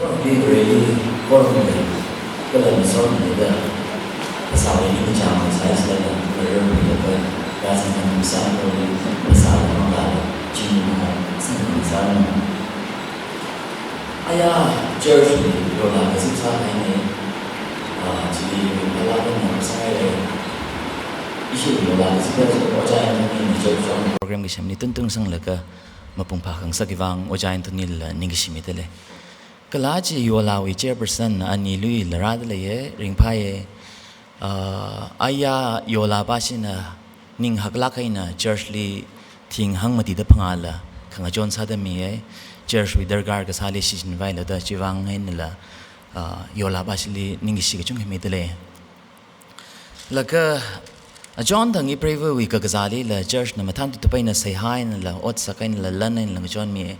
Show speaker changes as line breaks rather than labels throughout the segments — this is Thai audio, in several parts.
really formally kala misal nila pasawi ni jam size nila meron nila kasi ng misal ko pasawi mga chin mga misal aya church ni yola kasi sa ni jadi wala na sa issue yola kasi ko dyan ni church program gisam ni tuntung sang laga mapungpakang sa givang ojain to nil ningisimidele kalaji yolawi chairperson ani lui laradle ye ringpaye aya yola basina ning haglakaina churchli thing hangmati da phangala khanga jon sadami ye church with dargar ka sali season vaila da chiwang hainla yola basili ningisi ka chung hemidele laka John dangi prevo wi ka gazali la church na mathan tu paina sai hain la ot sakain la lanin la John mi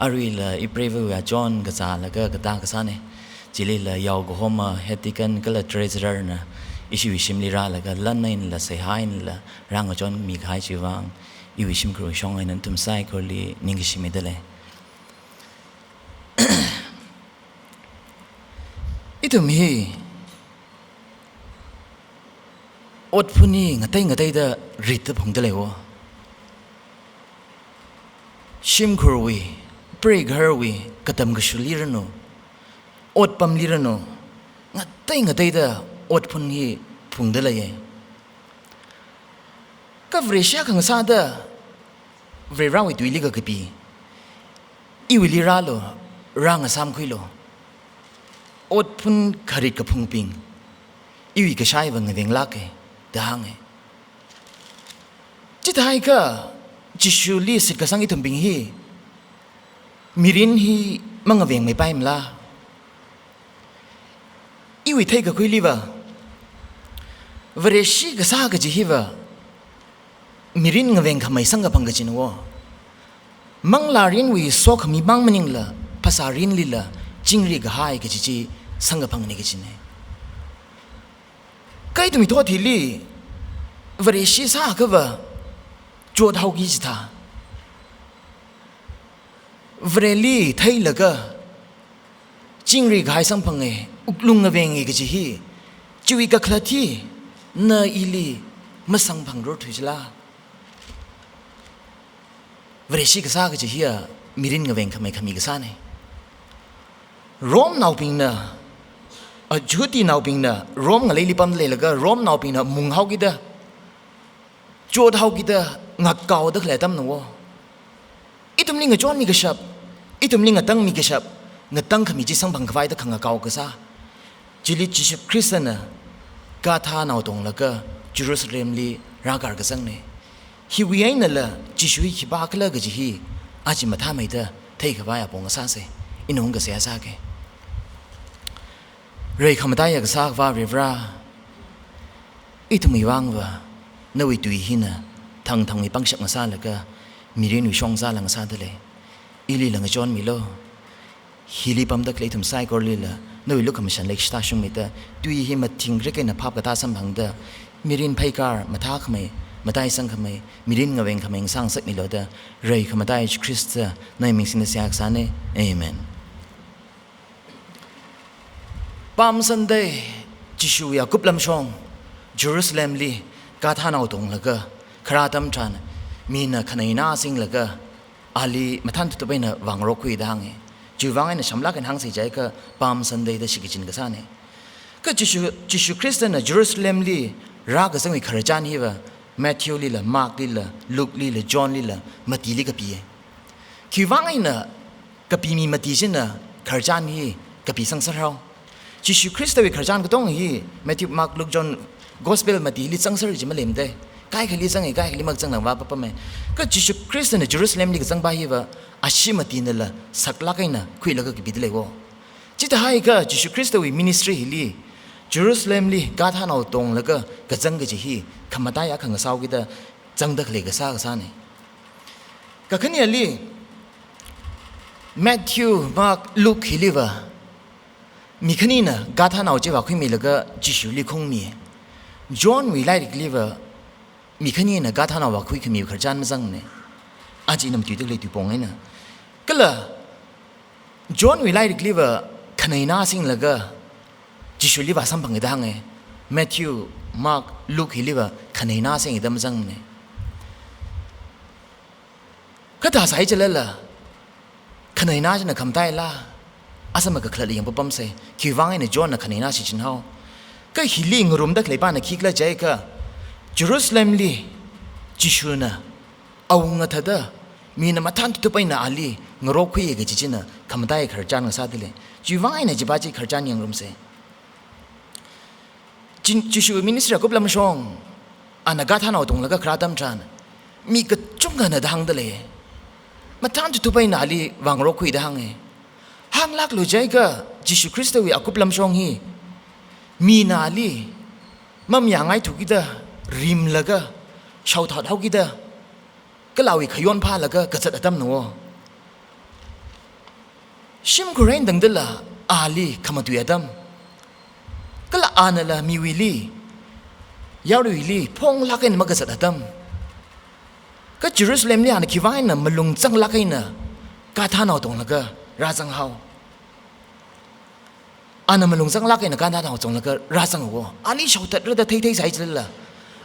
ari la I prevo wi John gazala ka gata kasane jili la yaw go homa hetikan kala treasurer na issue shimli ra la ka lanin la sai hain la rang John mi khai chiwang I wi shim kro shong ai nan tum sai ko li ningi shimi dele itum hi ot phuni ngatai da rit phung de lewo shim khurwi pre gharwi katam ga shulirano ot pam lirano ngatai da ot phuni phung de leye ka vresha khang sa da vre rawi tuili ga kapi I wili ralo rang asam khuilo ot phun kharit ka phung ping I wi ka shai wang veng lake dahang Cita ka jisuli sit kasang itumbing hi mirin hi mangaweng may paim la iwi thay ka kuy liwa vareshi kasa ka jihiwa mirin ngaweng ka may sangga pang gajinwo mang larin wi sok mi mang maning la pasarin lila jingri gahay ka jiji sangga pang nigajine Kay tumito tili vareshi sa kava jod haugi jita vreli thay laga jingri gai sang pange uklung ngaveng ga jihi chiwi ka khlati na ili masang phangro thujla vareshi ka sa ga jihi mirin ngaveng khamai khami ga sa ne rom nauping na Juti nauping na rom ngalay lipam lelaga rom nauping na munghaw gida jod haw gida ngakaw da kletam nawo itumli nga John mi gashap itumli nga tang mi gashap nga tang kami jisang bangkaway da kangakaw kasa jili jiship Kristana gatha naw tong laga Jerusalem li ragar kasang ne hiwiyay na la jishui kibakla gajihi aji mathamay da thay kabaya pong asase inong gasaya sake Ray kamataya ka sakwa rivra ito may wangwa na wituy hina thang may pangsyak nga salaga mirin wisong salang sadale ili lang John Milo hili pamdak leitum sai korlila na wilo kamisyan lake station mita tuy hima tingre kay na papkata sambangda mirin paikar matak may matay sang kamay mirin ngaweng kamay sang sak nilo da Ray kamataya Krista na iming sinasyak sane Amen Palm Sunday, Jishu ya kuplam shong, Jerusalem li, gatha naw tong laga, karatam chan, mina kanaina sing laga, ali matan tutubay na wangro kui dahang juwangay na shamlakan hang si jay ka Palm Sunday da shikichin ka sane. Ka Jishu Krista na Jerusalem li, raga sang karajan hiwa, Matthew li la, Mark li la, Luke li la, John li la, mati li kapiye. Kiwangay na, kapimi mati sin na, karajan hi, kapi sang saraw. Jishu Krista wi kharjan ko tong hi Matthew Mark Luke John gospel mati li changsar ji malem de kai khali changai kai khali mak chang na wa pa me ka Jishu Krista na Jerusalem li chang ba hi wa ashimati na la sakla kaina khuila ka bidle go chita hai ka Jishu Krista wi ministry hi li Jerusalem li ga tha naw tong la ka chang ga ji hi khamata ya khang saw gi da chang da khle ga sa ne ka khani ali Matthew Mark Luke hi li wa Mikani na gatha naw je wa khwi mi laga Jishu li khong mi John wi lai liver mikani na gatha na wa khwi khmi kharjan mazang ne aji nam tu de le tu pong na kala John wi lai liver ขณะน่าสิ่งละก็จิชุลิบาสัมพังก์ดังไงแมทธิวมาร์กลูกฮิลิบะขณะน่าสิ่งดัมจังเนี่ยก็ถ้าใส่เจริญละขณะน่าจะนักคำไต้ละอาสมักคลาลียงปุ๊บปั๊มเสคิดว่าไงเนี่ยจวนนักขณะน่าสิจินเฮาก็ฮิลิงรุมดักเลยบ้านนักคิกละใจก็เยรูซาเล็มลีจิชุนะเอาเงาทัดมีนมาทันตุไปน่ะอาลีงรกคุยกับจิจินะคำไต้ขรจานกับซาดิเลยคิดว่าไงเนี่ยจิบาจิขรจานยังรุมเสจิชูมินิสต์กุบลำชงอันนักท่านเอาตรงแล้วก็คราตัมจานมีกระจุงกันดังเดเลยมาท่านจะทุบไปนาลีวางรกคุยดังไงห้างลักลุใจก็จิชูคริสต์วิอากุบลำชงฮีมีนาลีมั่มอย่างไงถูกกิดริมแล้วก็ชาวถอดเท้ากิดก็เราอีกขย้อนผ้าแล้วก็กระจัดตั้มหนูชิมกรีนดังเดล่าอาลีขมาตุยตั้มก็ละอ่านละมีวิลียาววิลีพงลักเองมากษัตริย์ตั้มก็เยรูซาเล็มเนี่ยอันคิดว่าเนี่ยมันลงจังลักเองนะกาท่านเอาตรงแล้วก็ราจังเฮาอันนั้นมันลงจังลักเองนะกาท่านเอาตรงแล้วก็ราจังหัวอันนี้ชาวตัดเรื่องเท่ๆใส่เลยล่ะ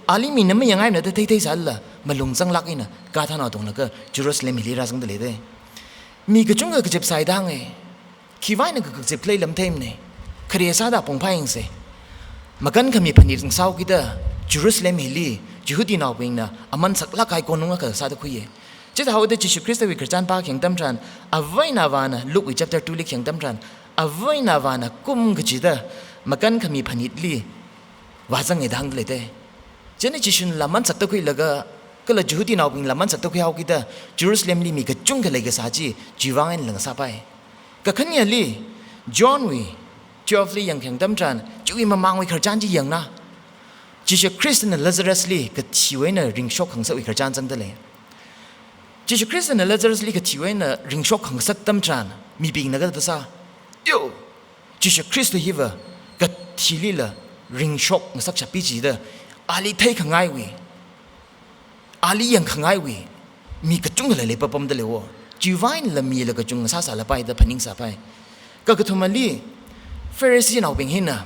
อันนี้มีน้ำไม่ยังไงเนี่ยเท่ๆใส่ละมันลงจังลักเองนะกาท่านเอาตรงแล้วก็เยรูซาเล็มฮิลีราจังเดลีเดมีกระจุงกระเจ็บใส่ดังไงคิดว่าเนี่ยกระเจ็บเลยลำเต็มเนี่ยคดีซาดาปงพายิงเสมากันขมีพันธุ์สาวกิดาเยรูซาเล็มฮิลียูดีนาวบิงนะอามันสักลักไอคอนนุ่งก็ซาดคุยเจ้าเขาเดจิชูคริสต์วิคริสตันปาเขียงตั้มจันอวัยนาวานะลูกวิจับเตอร์ตูลิเขียงตั้มจันอวัยนาวานะกุมกจิดามากันขมีพันธุ์ลีว่าจังไงดังเลยเด้เจ้าเนี่ยจิชุนละมันสักตะคุยแล้วก็เลยยูดีนาวบิงละมันสักตะคุยเอากิดาเยรูซาเล็มลีมีกระจุงกันเลยก็ซาจีจีวังเงินหลังซาไปก็ขันยันลีจอห์นวีจอฟลียังแข่งตั้มจันจุยมามังวิครจานจียังนะจิชคริสต์เนี่ยลาซารัสลีก็ที่ไว้เนี่ยริงชกขังสักวิครจานจังเดเลยจิชคริสต์เนี่ยลาซารัสลีก็ที่ไว้เนี่ยริงชกขังสักตั้มจันมีปิงนักตัวซาโย่จิชคริสต์ฮิวก็ที่ลีละริงชกสักชับปีจีเดอาลีเทยขังไงวิอาลียังขังไงวิมีกระจุงอะไรเลยปะปมเดเลวจีวายละมีละกระจุงซาซาละไปเดพันิงซาไปก็กระทุ่มลีเฟรซีนเอาเป็นหินนะ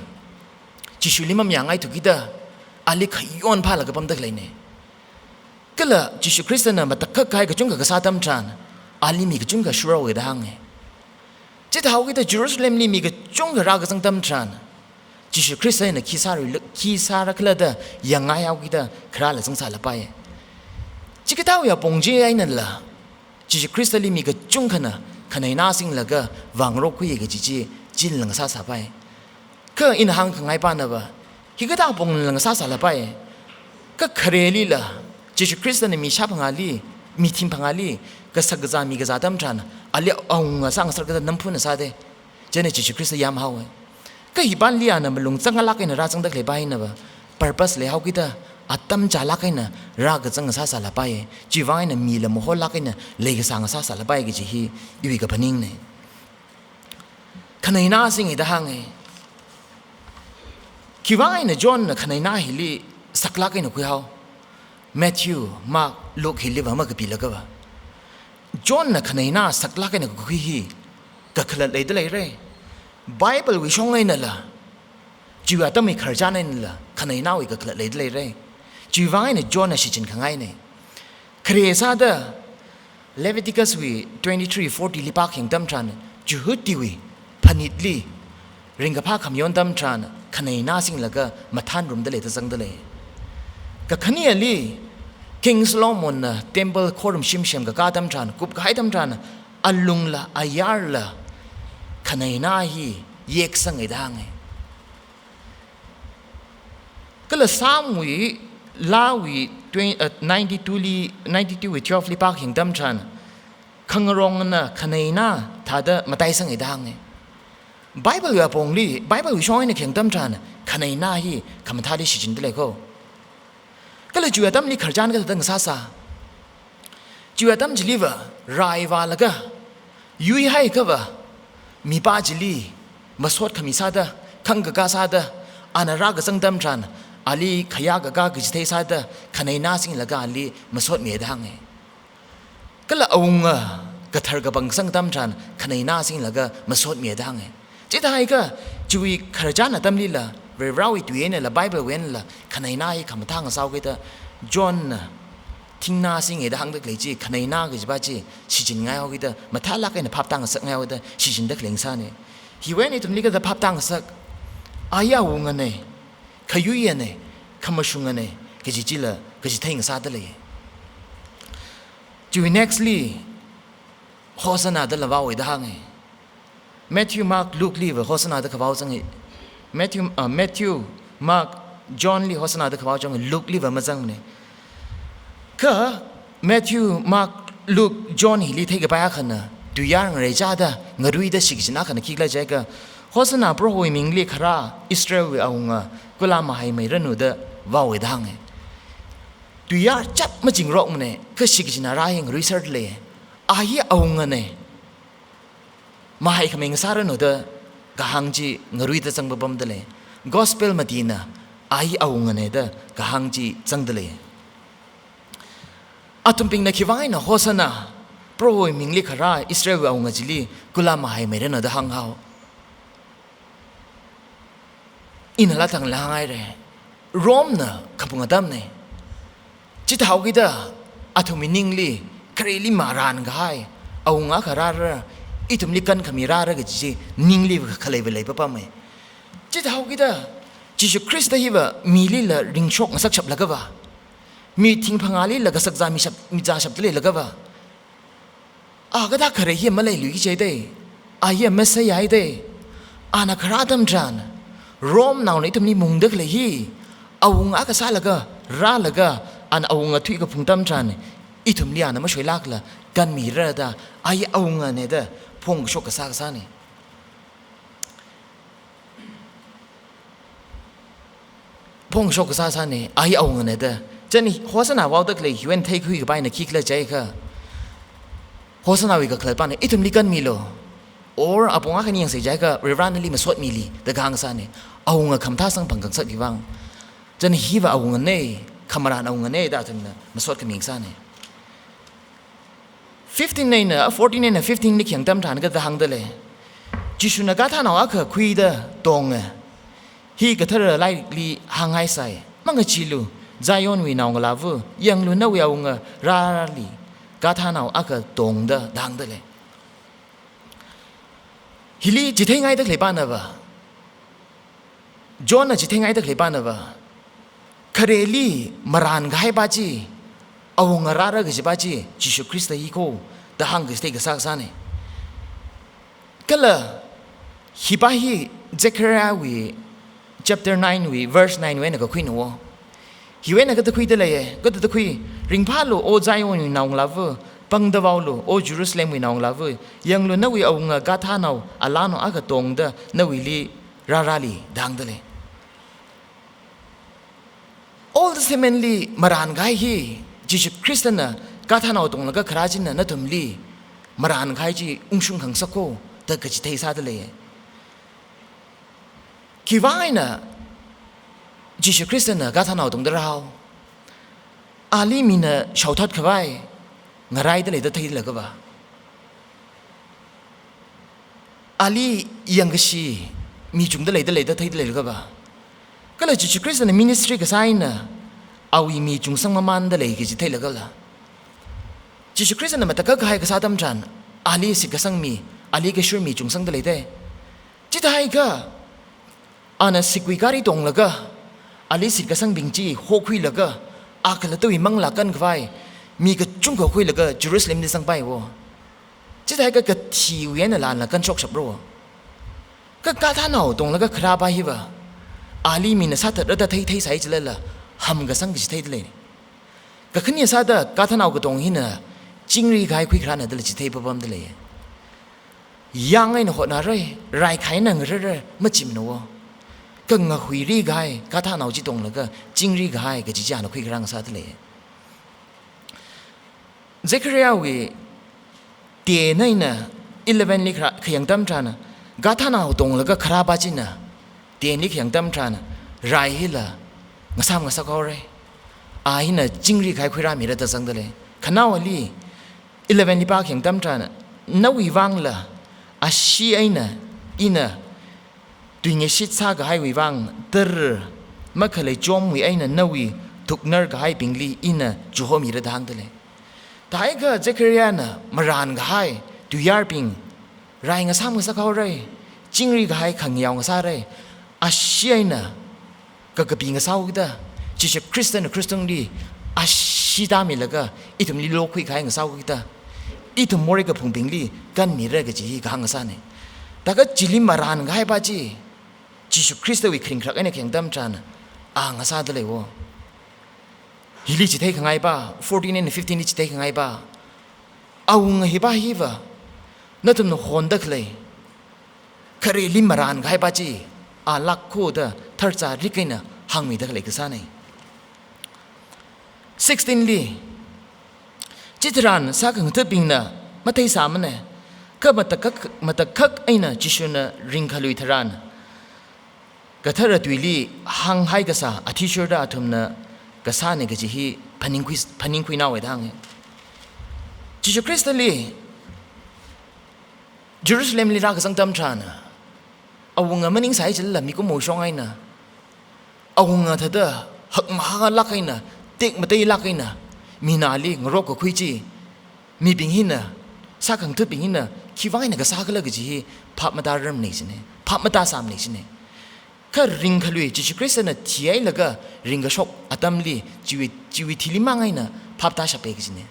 จิชุลิมัมยังไงถูกกิดาอาลีขย้อนผ้าละกับปั๊มตะเลยเนี่ยก็ละจิชุคริสต์น่ะมาตะกักไก่กับจุงกับซาตัมจานอาลีมีกับจุงกับชัวร์ไว้ดังไงจิตเขากิดาเยรูซาเล็มนี่มีกับจุงกับรากกับสังตัมจานจิชุคริสต์เนี่ยคีซาระกละเดยังไงเอากิดาคราละสังสารละไปจิกเต้าอย่าปงเจไอ้นั่นละจิชุคริสต์นี่มีกับจุงขนาขณะน่าสิ่งละก็วางโรคคุยกับจิจินหลังซาสาไปก็อินหังขังไงป้านะบ่ฮิกตาปงหลังซาสาละไปก็เครลีละเจสุคริสต์เนี่ยมีชาพังอาลีมีทีมพังอาลีก็สักจามีกษัตริย์ตั้มจันอาลีเอางาสังสารก็น้ำพุนซาเดเจเนเจสุคริสต์ยามเฮาก็ฮิบันเลียนะมันลงจังลักเนราจังดักเลยไปนะบ่ purpose เลยเฮากิตาอัตตัมจ่าลักเนรากจังซาสาละไปจีวายนะมีละโมโหลักเนเลยก็สังซาสาละไปก็จีฮีอยู่กับพนิงเนี่ยขณะน่าสิ่งอีดังไงคิดว่าไอ้เนี่ยจอห์นขณะน่าฮิลีสักลักไอ้เนี่ยคุยเอาแมทธิวมาร์กลูกฮิลีว่ามันก็ปีละก็ว่าจอห์นขณะน่าสักลักไอ้เนี่ยคุยฮีก็ขลัดเลยได้เลยไบเบิลวิชงไอ้เนี่ยล่ะจีว่าต้องมีขรจานไอ้เนี่ยล่ะขณะน่าวิก็ขลัดเลยได้เลยจีว่าไอ้เนี่ยจอห์นสิจินขังไอ้เนี่ยครีเอซาเดอร์เลวิติคัสวี23:40ลิปากแห่งตั้มจันจูฮุติวีพันิดลีริงกับผ้าขมยอนตั้มจานขณะน่าสิ่งละก็มาท่านรุมเดเลยทั้งเดเลยก็ขณะลีคิงส์โลมอนนะเทมเพิลโครุมชิมกับกาตั้มจานกุบกายตั้มจานอัลลุงละอายาร์ละขณะน่าฮีเยกสังไอดังไงก็เลยสามวีลาวี92วิ12ลิปากแห่งตั้มจานขังรองนะขณะน่าถ้าเดมาไต่สังไอดังไงไบเบิลว่าปงลีไบเบิลวิชอยในเขียงตั้มจานขณะน่าฮีคำท้าที่สิจินได้เลยก็เลยจูตั้มลีขจานก็ตั้งซาซาจูตั้มจิลีว่ารายว่าละก็ยุยให้ก็ว่ามีป้าจิลีมาสวดขมิซาดะขังกะกาซาดะอันรากสังตั้มจานอาลีขยากะกากิจเทซาดะขณะน่าสิ่งละก็อาลีมาสวดเมียดังไงก็เลยเอางะกระทรกบังสังตั้มจานขณะน่าสิ่งละก็มาสวดเมียดังไง จิตไทยก็จุยขรจานะตั้มลีละเรื่องราวตัวเองละไบเบิลเว้นละขณะนั้นคำทั้งสาวก็จะจอห์นทิ้งหน้าสิ่งเดียวหังเด็กเลยจีขณะนั้นก็จะบ้าจีสิจินง่ายเขาก็จะมาท้าลักเนี่ยภาพตั้งสักง่ายเขาจะสิจินเด็กเลี้ยงซาเนี่ยฮิเวนนี่ตรงนี้ก็จะภาพตั้งสักอายาวงเนี่ยขยุยเนี่ยขมชุงเนี่ยก็จะจีละก็จะทิ้งซาได้เลยจุย nextly โฆษณาเดลว่าไว้ดังไงMatthew Mark Luke ลีว่าโฆษณาเดขบ่าวจังไง Matthew Mark John ลีโฆษณาเดขบ่าวจังไง Luke ลีว่ามาจังเนี่ยก็ Matthew Mark Luke John ลีเทกับไปอาคันนะดูยางเรจ้าดะงรุยดะสิกจินาคันคิกละใจก็โฆษณาโปรโฮยมิงลีคราอิสราเอลเอางะกุลามาให้ไม่รนูเดว่าไว้ดังไงดูยาจับมาจริงรอกมันเนี่ยก็สิกจินาราเฮงรีเสิร์ชเลยอายเอางะเนี่ยมาให้คำเองสารโนเดกะหังจีงรุยตะจังบบัมเดเลย Gospel มาดีนะอายเอาเงินเดกะหังจีจังเดเลยอาตุมปิงนักขีวายนะโฆษณาโปรยมิงลิขราอิสราเอลเอาเงินจิลีกุลามาให้ไม่ได้นะเดหังเฮาอินละทังละไงเร่โรมนะขบุงอดัมเนี่ยจิตเฮากิดาอาตุมินิงลีครีลิมารานกายเอางะขราระอีทุมลิกันขมิราระกจีนิงลีวขเลเวเลยปะปะไม่จิตเฮากิดาจิชุคริสต์ฮิวะมีลีละริงชกสักฉับละกะวะมีทิ้งพังอาลีละกสักจามีจาฉับเลยละกะวะก็ได้ขเรเฮียมาเลยลุยใจได้เฮียไม่ใช่ยัยได้นักราดมจานโรมนาวในทุมนี้มุงเด็กเลยฮีเอางะกษาละกะราละกะเอางะทุยกับพุงตั้มจานอีทุมนี้ไม่ช่วยลักละกันมีระดาเอางะเนี่ยเด้พงชกกษากษาเนี่ยพงชกกษาเนี่ยเอางะเนี่ยเด้จะนี่โฆษณาว่าเด็กเลยเว้นเทคุยกับไปเนี่ยคิดเลยใจค่ะโฆษณาวิกเคลปานเนี่ยอีทุมนี้กันมีโลor apong akan yang sejaga reverently maswat mili dagang sa ni awung kamtasang panggangsat giwang jan hiwa awung ne kamaran awung ne da tun maswat kaming sa ni 15 nei na 14 nei na 15 ni kyang tam than ga dahang dele jisu na ga tha na akha khui da tong hi ga thara lai li hangai sai mang chilu zayon wi naung la vu yang lu na wi awung ra li ga tha na akha tong da dang deleฮิลีจิตให้ง่ายตักเลยบ้านนะวะจอห์นจิตให้ง่ายตักเลยบ้านนะวะคาเรลีมารานง่ายบ้าจีเอางาราระกจิบ้าจีจิชุคริสต์ฮีโคแต่หังกสเตกสักษาเนี่ยก็เลยฮิบาฮีเจคราวี chapter 9วี verse 9เว้นก็คุยหนูฮิเว้นก็ตะคุยได้เลยก็ตะคุยริงพาโลโอใจวันนาวลาเวปังดาวาลูโอเยรูซาเล็มวินองลาวียังลูนวิเอางกาธานาวอาลานอากตงเดนวิลีราลีดังเดเลย all the semenly มารานไกฮีจิจุคริสเตนะกาธานาวตงแล้วก็คราจินนะนัตุมลีมารานไกจีอุงชุงขังสักโคแต่ก็จิตเทศาเดเลยคิดว่าไงนะจิจุคริสเตนะกาธานาวตงเดราวอาลีมีนะชาวทัดขวายงารายได้เลยได้ที่เลยก็ว่าอาลียังก็ชีมีจุงได้เลยได้ที่เลยก็ว่าก็เลยจิตคริสต์ในมินิสทรีก็ใช่นะเอาอีมีจุงสังมามันได้เลยก็จะที่เลยก็ละจิตคริสต์ในมันตะก็ให้ก็สาดมจันอาลีสิก็สังมีอาลีก็ช่วยมีจุงสังได้เลยได้จิตให้ก็น่ะสิกุยการีตรงเลยก็อาลีสิก็สังบิงจีโฮคุยเลยก็ก็เลยตัวอีมังหลักกันก็ไปมีก็จุ่มเขาคุยแล้วก็เยรูซาเล็มได้สังไปวะจะได้ก็ทีเวียนอะไรนะกันชกฉับรัวก็การท่านเอาตรงแล้วก็คราบไปวะอาลีมีนะสัตว์ระดับที่ใส่จะเลยล่ะทำก็สังกิจที่เลยก็ขึ้นเนี่ยสัตว์การท่านเอาก็ตรงหินน่ะจิงรีกายคุยคราน่ะเดลจิตที่ปั๊มเดเลยยังไงนะหัวน่ะไรขายนั่งเรื่อยๆไม่จิ้มนัวก็งาคุยรีกายการท่านเอาจิตตรงแล้วก็จิงรีกายก็จิจานะคุยคราสัตว์เลยเจคริยาวีเตียนนี่นะ11ลิขยังตั้มชานะกาธานาตรงแล้วก็คราบาจินะเตียนลิขยังตั้มชานะไรฮิละงาสามงาสักเอาเลยหินะจิงรีใครคุยรามีระดับสังเดเลยขณะวันนี้11ลิปากยังตั้มชานะนวีวังละชีไอนะอินะ ตุยเงชิดซาก็ให้วิวังเตอร์มาเคยจอมวิไอ้น่ะนวีทุกเนอร์ก็ให้ปิงลีอินะจูโฮมีระดังเตเลยแต่ไอ้ก็เจคเรียน่ะมารานก็ให้ตุยาร์ปิงรายงาซ้ำก็สักเขาเลยจิงรีก็ให้ขังยาวก็ซาเลยอาเชียน่ะก็กระปิงก็เศร้าก็ได้จิเชคริสเตียนคริสเตียนดีอาชีดามีแล้วก็อีถุมลีโลคุยก็ให้ก็เศร้าก็ได้อีถุมมอริก็พุงปิงลีกันมีเรื่องก็จีก็หังก็ซาเนี่ยแต่ก็จิลิมารานก็ให้ป้าจีจิเชคริสเตียนวิคริงครักไอ้เนี่ยแข่งดำจานอ่างก็ซาได้เลยวะฮิลิจิเทขังไงบ้า14 and 15ลิจิเทขังไงบ้าเอาเงยบ้าฮีวะนั่นตุนโหนดักเลยคารีลิมารานก็ให้ป้าจีอาลักโคดทาร์จาริกินะหังมีดักเลยก็ซาเนี่ย16ลีจิตรานสักหนึ่งทบิงนะมาเทสามันเนี่ยก็มาตะคักไอ้น่ะจิชนะริงขลุยทรานก็ทาร์ตุยลีหังให้ก็ซาอาทิชดาทุมนะก็ซาเนี่ยก็จะฮีพันิงคุยน่าไว้ทางจิจูคริสต์ลีเยรูซาเล็มลีรักสังตามชานะเอาวงเงินมันนิ่งใส่จะละมีก็โมชงไอ้น่ะเอาวงเงินเธอเด้อหักมาหักลักไอ้น่ะเต็กมาเตยลักไอ้น่ะมีนาลีงรบกับคุยจีมีปิงหินน่ะสักขังเธอปิงหินน่ะคิดว่าไอ้น่ะก็สักเลยก็จะฮีพับมาตาเริ่มนี่สิเนี่ยพับมาตาสามนี่สิเนี่ยก็ริงขลุยจิจูคริสต์น่ะที่ไอ้ละก็ริงก็ชกอัตมลีชีวิตที่ลิมังไอ้น่ะพับตาชาเปกสิเนี่ย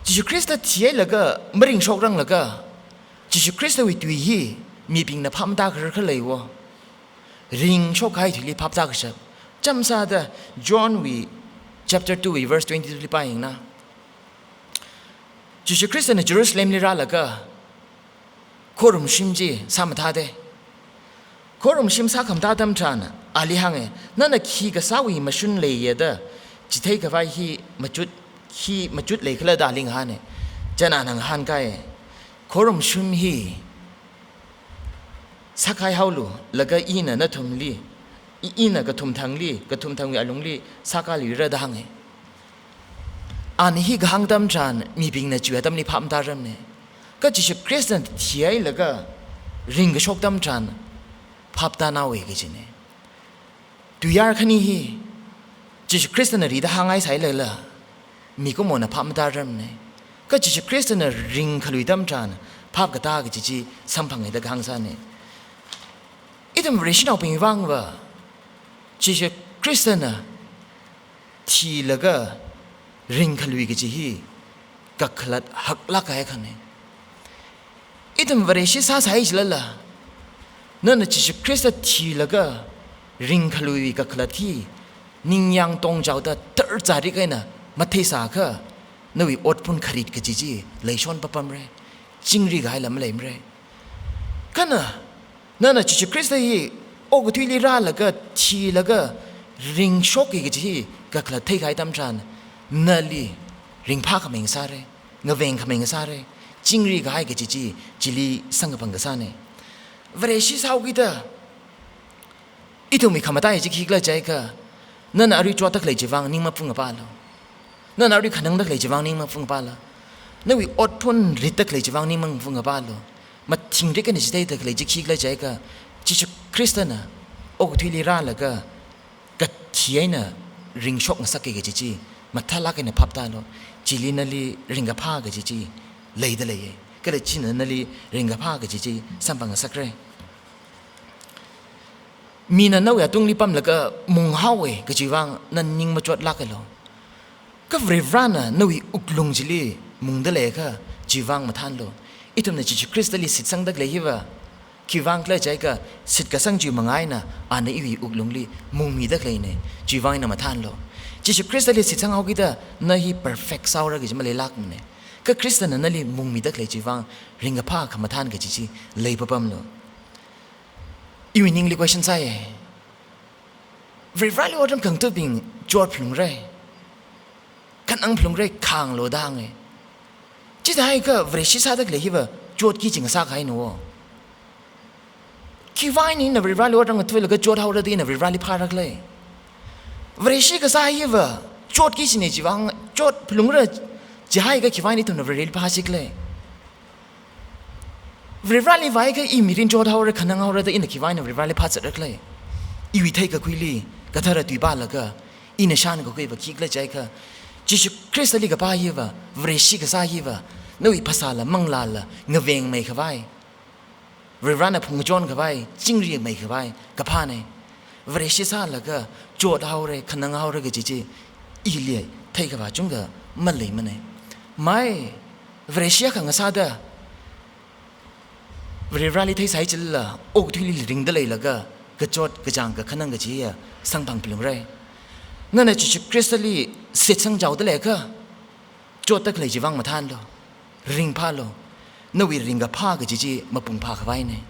จิจูคริสต์ที่ไอ้ละก็ไม่ริงชกรังละก็จิจูคริสต์วิตุยฮีมีปิงน่ะพับมาตากระเลยวะริงชกให้ที่ลิพับตากระชับจำซาดะ John chapter 2 verse 22ลิปาอย่างนะจิจูคริสต์น่ะเยรูซาเล็มลีราละก็โครุมชิมจีสามทาเดโครุมชิมสักคำตาดำจานอาลีหังนั่นน่ะขี้กษาวิมาชุนเลยเด้อจิตให้กับไอ้ฮีมาจุดเลยก็เลยดาลิงหันเนี่ยจะนั่งหันกันโครุมชิมฮีสักให้เขาลูแล้วก็อีน่ะนั่นทุ่มลีอีน่ะก็ทุ่มทางลีก็ทุ่มทางวิอาลงลีสักอะไรระดังเนี่ยอันนี้ก็หังดำจานมีปิงน่ะจีวดำนี่พัมตาเริ่มเนี่ยก็จิตคริสเตียนที่ไอ้แล้วก็ริงก็ชกดำจานพับตาหน้าเวกจิเนี่ยดูยาร์คันนี้จิตคริสเตียนรีดหังไอ้ใส่เลยล่ะมีก็มันพับตาเริ่มเนี่ยก็จิตคริสเตียนริงขลุยดำจานพับกระตากจิสัมพังไอ้ตะกังซาเนี่ยอีทำเรื่องที่เราเป็นวังว่าจิตคริสเตียนที่แล้วก็ริงขลุยจิกักขลัดหักลักไอ้คันเนี่ยอีทำเรื่องที่ซาใส่จิเลยล่ะนั่นจิตคริสต์ที่แล้วก็ริงขลุยกับขลัดที่นิ่งยังตรงเจ้าแต่เตอร์จาริกไอ้น่ะมาเทสาค่ะนวีอดพุ่นขริดกับจีเลยชวนปะปั๊มเร่จิงริกายละไม่เลยเร่กันน่ะนั่นจิตคริสต์ที่โอ้กทุยลีราแล้วก็ที่แล้วก็ริงชกกับจีกับขลัดเทกายตามจานนั่นลีริงพาขมิงซาเร่เงเวงขมิงซาเร่จิงริกายกับจีลีสังกปังกษาเนี่ยวเรชิสาวกิดาอีทุมีคำตายจิคิกละใจก็นั่นอาริจวตักเลยจีวังนิ่งมาฟุ้งกับปาลนั่นอาริขันนังตักเลยจีวังนิ่งมาฟุ้งกับปาลนั่นวิอดทนริตักเลยจีวังนิ่งมาฟุ้งกับปาลมาทิ้งริกันในใจตักเลยจิคิกละใจก็จิตคริสเตียนโอ้กทุลีราแล้วก็กัดเทียนริงชกนักสักเกจิมาทะลักกันในพับตาลจิลินัลีริงกับผ้ากับจิเลยเดเลยก็เลยชินนัลีริงกับผ้ากับจิสัมปังกับสักเร่มีนั่นเอาอย่างตรงนี้ปั๊มแล้วก็มุงห้าวก็จีวังนั่นยิงมาจวดลักกันแล้วก็เรียบร้อยน่ะวิอุกลงจิลีมุงเดเลยค่ะจีวังมาทันแล้วอีตัวนั้นจิคริสต์ลีสิทธิ์สังดักเลยว่าคีวังเคลื่อนใจก็สิทธิ์ก็สังจีมังไงน่ะอันนี้วิอุกลงลีมุงมีดักเลยเนี่ยจีวังน่ะมาทันแล้วจิคริสต์ลีสิทธิ์สังเอากี่เด้อนั่นฮี perfect สาวระกิจมาเลยลักมันเนี่ยก็คริสต์นั่นลีมุงมีดักเลยจีวังริงกับผ้าขมาทันกับจีเลยปะปั๊มแล้วอีวินิงลี question ใช่วิรัลว่าจำขังตัวปิงจวดพลุงเร่กันอังพลุงเร่คางโลดังเลยจิตใจก็วิริชิสาดักเลยที่ว่าจวดกี่จิงสักให้หนูคิดว่านี่นะวิรัลว่าจำขังตัวแล้วก็จวดเท่าระดีนะวิรัลพารักเลยวิริชิก็สายว่าจวดกี่จิงเนี่ยจีวังจวดพลุงเร่จะให้ก็คิดว่านี่ตัวนะวิริลพาสิกเลย ริวาลีไว้ก็อีมีรินโจดเอาเรขนังเอาเรแต่อินเดคิไว้นะริวาลีพัดเสร็จเลยอีวิเทก็คุยลีก็ถ้าเราตุยบ้านแล้วก็อินเนชานก็คุยแบบคิดเลยใจก็จิชุคริสต์ลีก็ป้ายีวะวริชิก็ซายีวะนู่นภาษาละมังลาละเงเวงไม่ขวายริวานะพงจอนขวายจิงเรียงไม่ขวายก็พาเนี่ยวริชิซาละก็โจดเอาเรขนังเอาเรก็จิอีเลียเทก็ว่าจุงก็มันเลยมันเนี่ยไม่วริชิก็งาซาเดอวริวาลีที่ใส่จิลละโอ้ทุลีริงเดเลยละก็กระโจดกระจังกระขนังกระจีสังพังพิลมไรนั่นแหละจิคริสต์ลีเสร็จสังเจ้าเดเลยก็โจดตะเคยจีวังมาทานโลริงพาโลนวิริงกับพากระจีมาปุ่งพาขวายเนี่ย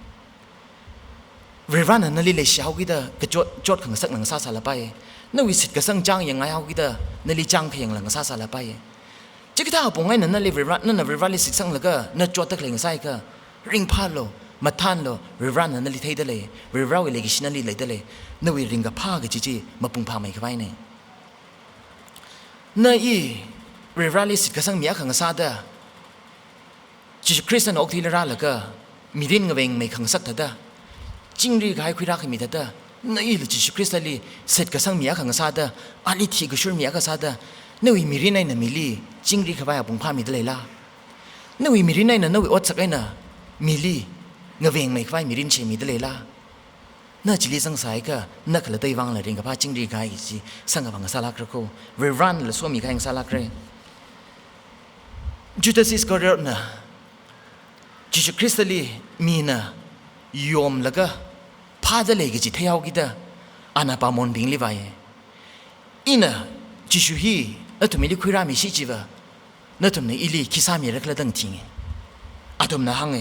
วริวานั่นลีเลยเช้ากิดกระโจดขังสักหลังซาซาละไปนวิสิทธิ์กระสังจังยังไงเอากิดนั่นลีจังเพียงหลังซาซาละไปจิกท้าปุ่งไงนั่นลีวริวานั่นวริวาลีสิทธิ์สังละก็นั่นโจดตะเคยงไส้ก็ริงพาโลมาทานโลริวานั่นลีเทเดเลยริวาวิเลกิชนั่นลีเลยเดเลยนวิริงกับพากระจีมาปุ่งพาไม่ขวายเนี่ยนั่นอีริวาลีสิทธิ์กระสังเมียขังซาเดจิคริสต์นอกที่ละราละก็มีดินเงเวงไม่ขังสักทัดจิงรีกายคุยรักมีทัดนั่นอีจิคริสต์ลีเสร็จกระสังเมียขังซาเดอาลิทีก็ช่วยเมียขังซาเดนั่นอีมีรินในนั้นมีลีจิงรีขวายปุ่งพามีเดเลยละนั่นอีมีรินในนั้นนั่นอีอดสักไอ้น่ะมีลีเงเวงไม่ขวายมีรินเชมีเดเลยละน่าจิลิสังสายก็นักละเตยวังละเริงกับพาจิงรีกายจีสังกับวังซาลักระโคเวรันละสวมีกายสังซาลักเรจูดาซิสก็เรื่องน่ะจิชคริสต์ลีมีน่ะยอมแล้วก็พาเดเลยก็จิเที่ยวกิดอานาปามอนบิงลีไว้อิน่ะจิชูฮีนั่นทุ่มลีคุยรามีชิจิวะนั่นทุ่มเนี่ยอิลีคิสามีรักละดังทิ้งอาทุ่มน่ะหัง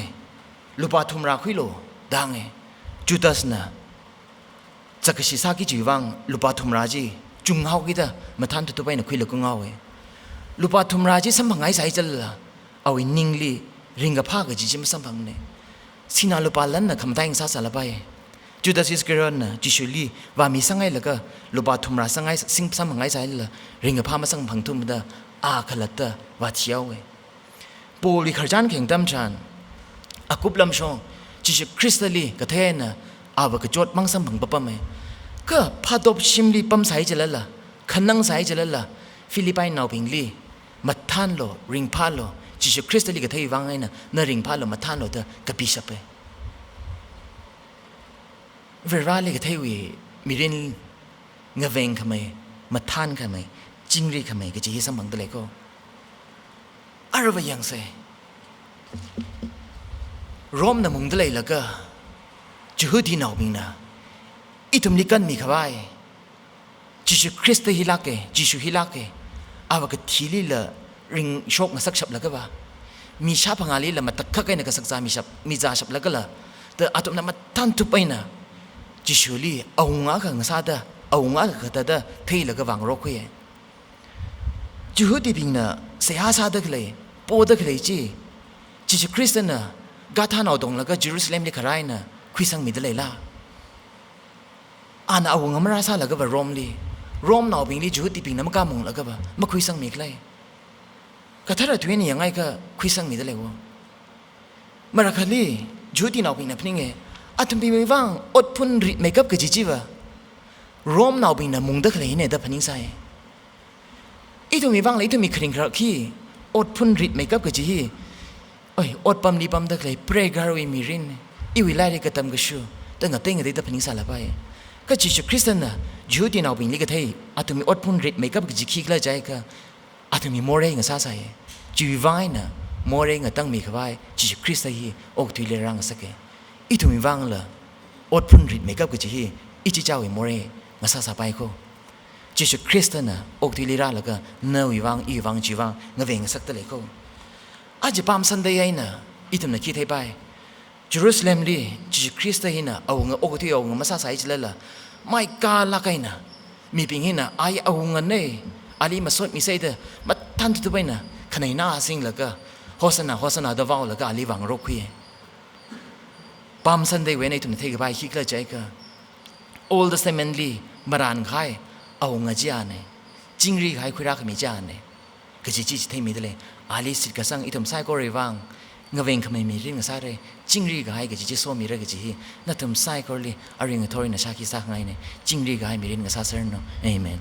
ลูปาทุ่มรักคุยโลดังจูดาสน่ะจักรชิสากิจิวังลูปาทุ่มราจีจุงเฮากิดมาทันตัวไปน่ะคุยโลกุงเอาลูปาทุ่มราจีสัมผัสไงสายจัลละเอาอินิ่งลีริงกับพากจิจิมสัมพังเนี่ยสินาลูปาลันนะคำแทงซาสาลไปจุดที่สกรอนนะจิชุลีว่ามีสังไงละก็ลูปาทุมราสังไงสิ่งสัมพังไงใจละริงกับพามาสัมพังทุมดาอาขลัดว่าเที่ยวปูริขจันเข่งตั้มชันอากุบลำชงจิชคริสต์ลีกระเทนอาวกระโจดมังสัมพังปะปะไหมก็พาดบชิมลีปั๊มสายจะละขันนังสายจะละฟิลิปปินส์นาวพิงลีมัดทันโลริงพาโลจิชคริสต์ลีก็เทวังไงนะนริงพาโลมาทานโลเตกับปิชเปเวลาเล็กเทวีมีเรื่องเงเวงขมายมาทานขมายจิงรีขมายก็จะยิ่งสมังตะเลก็อะไรบางอย่างเซ่รอมน้ำมึงตะเลแล้วก็จะหื้อที่หนาวบิงนะอีตุ่มลิกันมีขวายจิชคริสต์ฮิลักเกจิชูฮิลักเกอาวก็ทีลีละริงโชคมาสักฉับแล้วก็ว่ามีชาพังอาลีละมาตะคักไอ้นักสักษามีจ่าฉับแล้วก็ละแต่อาตุ่มนั้นมาทันทุบไปนะจิชูลีเอางาขังซาดาเอางาขัดดาเที่แล้วก็วางรกเว้ยจูฮดีบิงนะเสียหาซาดกเลยปวดกเลยจิชูคริสต์นะกาทานเอาตรงแล้วก็เยรูซาเล็มเล็กขรายนะคุยสังมิดเลยล่ะอันเอางามราซาแล้วก็ว่ารอมลีรอมนาวบิงลีจูฮดีบิงนะมันกามงแล้วก็ว่ามาคุยสังมิดเลยก็ถ้าเราทุ่นี่ยังไงก็คุยสังมิดเลยวะมารักลีจูฮดีนาวบิงนะพนิงอาตุมบีไม่ว่างอดพุ่นริดไม่กับกะจิจิวะรอมนาวบินนะมุงดักเลยเนี่ยดับพนิงไซอีตุมมีว่างเลยตุมมีคริงคราขี้อดพุ่นริดไม่กับกะจิโอ้ยอดปั๊มดีปั๊มดักเลยเปรย์การวิมีรินอีวิไลเรกตัมกะชูตั้งแต่เต็งได้ดับพนิงไซละไปก็จิชคริสเตียนนะจูดีนาวบินลิกะเทยอาตุมมีอดพุ่นริดไม่กับกะจิขี้กระจายก็อาตุมมีโมเรงะซาไซจูวิไวนะโมเรงะตั้งมีขวายจิชคริสต์ฮีอกตุยเลรังสักอีตุมิวังละอดพุ่นริดไม่กับกะจิอีจิเจ้าอิโมเรงาซาซาไปโคจิชคริสต์นะอกตุยเลราละก็นาวิวังอีวังจีวังงเวงสักตะเลโคอาจจะปามซันเดย์นะอีตุมนะคิดให้ไปเยรูซาเล็มลีจิชคริสต์ฮีนะเอางอกตุยเอางมาซาซาอิจเลละไม่กาละไกนะมีปิงฮีนะไอเอางเน่อาลีมาสดมีเสดมาทันตุไปนะขณะน่าสิงละก็โฮสนาดาวาวละก็อาลีวังรกคุยปามสันเดย์เวนัยตุนเทกไปฮิกละใจก็ Old Testament ลีมารานไข่เอางาจีอันเนี่ยจิงรีไข่คุยรักมีจานเนี่ยก็จะจีเทมีเดเลยอาลีสิกษังอิตุมไซโกเรวัง งเวงขมมีริงซาเรจิงรีกายกจิจิโซมีเรกจินัตุมไซคอลีอาริงทอรินชาคิสักไงเนี่ยจิงรีกายมีริงซาเซอร์โนเอเมน